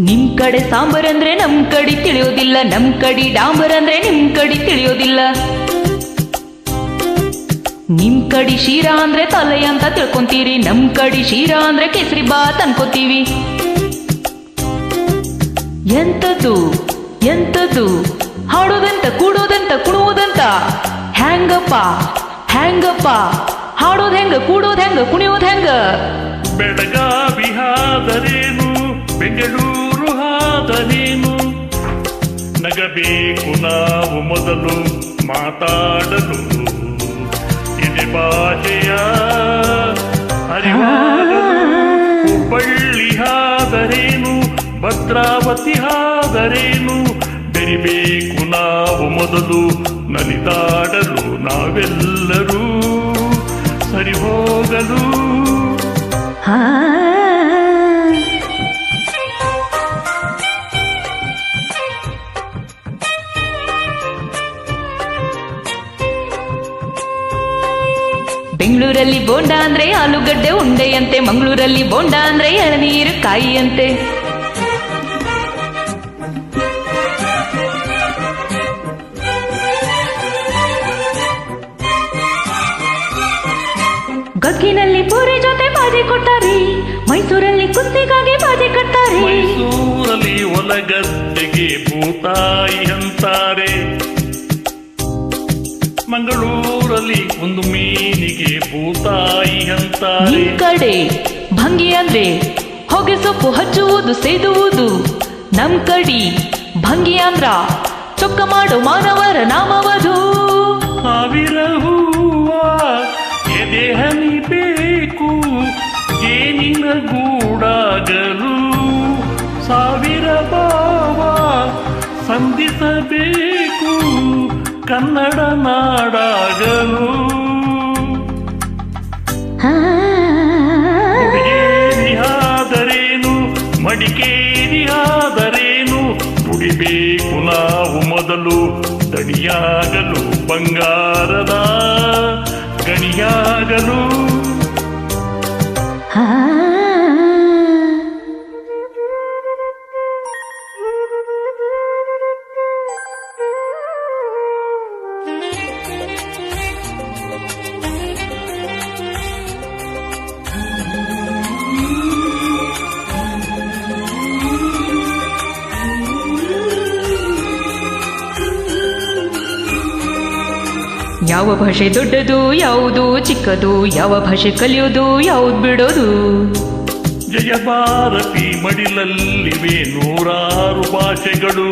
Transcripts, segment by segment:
ನಿಮ್ ಕಡೆ ಸಾಂಬಾರ್ ಅಂದ್ರೆ ನಮ್ ಕಡೆ ತಿಳಿಯೋದಿಲ್ಲ, ನಮ್ ಕಡೆ ಡಾಂಬರ್ ಅಂದ್ರೆ ನಿಮ್ ಕಡೆ ತಿಳಿಯೋದಿಲ್ಲ. ನಿಮ್ ಕಡೆ ಶೀರಾ ಅಂದ್ರೆ ತಲೆ ಅಂತ ತಿಳ್ಕೊಂತೀರಿ, ನಮ್ ಕಡೆ ಶೀರಾ ಅಂದ್ರೆ ಕೇಸರಿ ಬಾತ್ ಅನ್ಕೋತೀವಿ. ಎಂತದ್ದು ಎಂತದ್ದು ಹಾಡೋದಂತ ಕೂಡೋದಂತ ಕುಣುವುದಂತ, ಹ್ಯಾಂಗಪ್ಪ ಹ್ಯಾಂಗಪ್ಪ ಹಾಡೋದ್ ಹೆಂಗ ಕೂಡೋದ್ ಹೆಂಗ ಕುಣಿಯೋದ್ ಹೆಂಗ. ಬೆಳಗಾವಿ ಹಾದರೇನು ಬೆಂಗಳೂರು ಹಾದರೇನು, ನಗಬೇಕು ನಾವು ಮೊದಲು ಮಾತಾಡಲು, ಇದೆ ಭಾಷೆಯ ಅರಿವಾಗಲು. ಹುಬ್ಬಳ್ಳಿ ಹಾದರೇನು ಭದ್ರಾವತಿ ಹಾದರೇನು, ಬೆರಿಬೇಕು ನಾವು ಮೊದಲು ನಲಿದಾಡಲು, ನಾವೆಲ್ಲರೂ ಸರಿ ಹೋಗಲು. ಬೆಂಗಳೂರಲ್ಲಿ ಬೋಂಡ ಅಂದ್ರೆ ಆಲೂಗಡ್ಡೆ ಉಂಡೆಯಂತೆ, ಮಂಗಳೂರಲ್ಲಿ ಬೋಂಡ ಅಂದ್ರೆ ಎಳನೀರು ಕಾಯಿಯಂತೆ. ಗಗ್ಗಿನಲ್ಲಿ ಪೂರಿ ಜೊತೆ ಬಾಜಿ ಕೊಟ್ಟಾರೆ, ಮೈಸೂರಲ್ಲಿ ಕುಸ್ತಿಗಾಗಿ ಬಾಜಿ ಕಟ್ತಾರೆ. ಮೈಸೂರಲ್ಲಿ ಒಲಗದ್ದೆಗೆ ಭೂತಾಯಿ ಅಂತಾರೆ, ಮಂಗಳೂರಲ್ಲಿ ಒಂದು ಮೀನಿಗೆ ಭೂತಾಯಿ ಅಂತಾರೆ. ಈ ಕಡೆ ಭಂಗಿ ಅಂದ್ರೆ ಹೊಗೆ ಸೊಪ್ಪು ಹಚ್ಚುವುದು ಸೇದುವುದು, ನಮ್ ಕಡೆ ಭಂಗಿ ಅಂದ್ರ ಚೊಕ್ಕ ಮಾಡೋ ಮಾನವರ ನಾಮವಧು. ಸಾವಿರ ಹೂವ ಎದೆ ಹನಿಬೇಕು ಏನಿನ ಗೂಡಾಗಲು, ಸಾವಿರ ಭಾವ ಸಂಧಿಸಬೇಕು ಕನ್ನಡ ನಾಡಾಗಲು. ಹುಡುಗೇರಿ ಆದರೇನು ಮಡಿಕೇರಿ ಆದರೇನು, ದುಡಿಬೇಕು ನಾವು ಮೊದಲು ದಣಿಯಾಗಲು, ಬಂಗಾರದ ಗಣಿಯಾಗಲು. ಯಾವ ಭಾಷೆ ದೊಡ್ಡದು ಯಾವುದು ಚಿಕ್ಕದು, ಯಾವ ಭಾಷೆ ಕಲಿಯೋದು ಯಾವುದು ಬಿಡೋದು. ಜಯ ಭಾರತಿ ಮಡಿಲಲ್ಲಿವೆ ನೂರಾರು ಭಾಷೆಗಳು,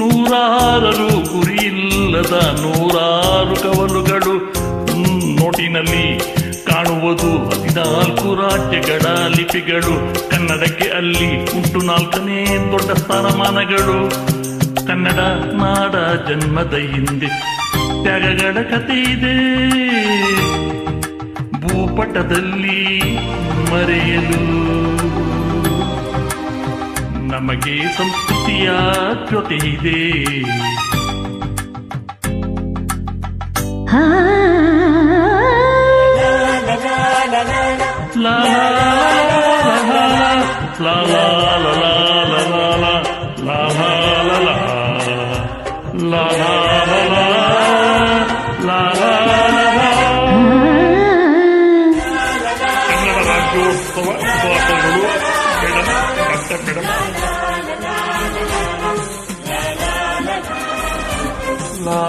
ನೂರಾರು ಗುರಿಯಿಲ್ಲದ ನೂರಾರು ಕವಲುಗಳು. ನೋಟಿನಲ್ಲಿ ಕಾಣುವುದು 14 ರಾಜ್ಯಗಳ ಲಿಪಿಗಳು, ಕನ್ನಡಕ್ಕೆ ಅಲ್ಲಿ ಉಂಟು 4ನೇ ದೊಡ್ಡ ಸ್ಥಾನಮಾನಗಳು. ಕನ್ನಡ ನಾಡ ಜನ್ಮದ ಹಿಂದೆ ತ್ಯಾಗಗಳ ಕಥೆ ಇದೆ, ಭೂಪಟದಲ್ಲಿ ಮರೆಯಲು ನಮಗೆ ಸಂಸ್ಕೃತಿಯ ಜೊತೆ ಇದೆ. ಲಾ ಲಾ ಲಾ ಕನ್ನಡ ರಾಜ್ಯೋತ್ಸವ ಉಪವಾಸಗಳು ಮೇಡಮ್ ಡಾಕ್ಟರ್ ಮೇಡಮ್. ಲಾ